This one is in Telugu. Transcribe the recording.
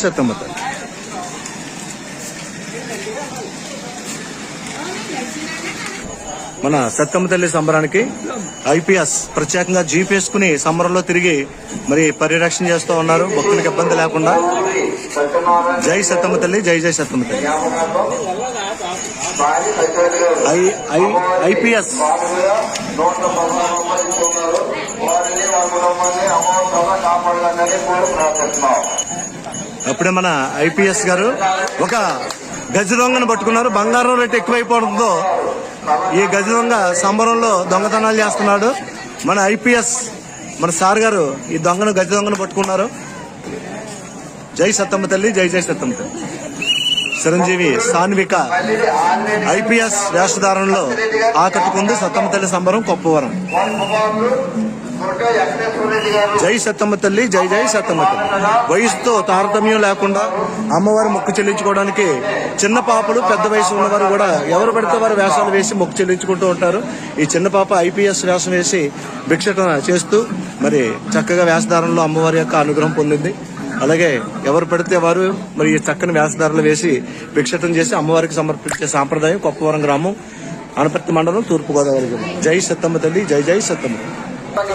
సత్తమ్మ తల్లి. మన సత్తమ్మ తల్లి సంబరానికి ఐపీఎస్ ప్రత్యేకంగా జీప్ వేసుకుని సంబరంలో తిరిగి మరి పరిరక్షణ చేస్తూ ఉన్నారు, భక్తులకు ఇబ్బంది లేకుండా. జై సత్తమ్మ తల్లి, జై జై సత్తమ్మ తల్లి. ఐపీఎస్ అప్పుడే మన ఐపీఎస్ గారు ఒక గజ దొంగను పట్టుకున్నారు. బంగారం రేటు ఎక్కువైపోవడంతో ఈ గజ దొంగ సంబరంలో దొంగతనాలు చేస్తున్నాడు. మన ఐపీఎస్ మన సార్ గారు ఈ గజ దొంగను పట్టుకున్నారు. జై సత్తమ్మ తల్లి, జై జై సత్తమ్మ తల్లి. చిరంజీవి సాన్విక ఐపీఎస్ వేషధారణలో ఆకట్టుకుంది సత్తమ్మ తల్లి సంబరం కొప్పవరం. జై సత్తమ్మ తల్లి, జై జై సత్తమ్మ తల్లి. వయసుతో తారతమ్యం లేకుండా అమ్మవారి మొక్కు చెల్లించుకోవడానికి చిన్న పాపలు పెద్ద వయసు ఉన్నవారు కూడా ఎవరు పడితే వారు వేషాలు వేసి మొక్కు చెల్లించుకుంటూ ఉంటారు. ఈ చిన్న పాప ఐపీఎస్ వేషం వేసి భిక్షటన చేస్తూ మరి చక్కగా వేషధారణలో అమ్మవారి యొక్క అనుగ్రహం పొందింది. అలాగే ఎవరు పడితే వారు మరి చక్కని వేషధారణలు వేసి భిక్షటన చేసి అమ్మవారికి సమర్పించే సాంప్రదాయం కొప్పవరం గ్రామం, అనపర్తి మండలం, తూర్పుగోదావరి జిల్లా. జై సత్తమ్మ తల్లి, జై జై సత్తమ్మ.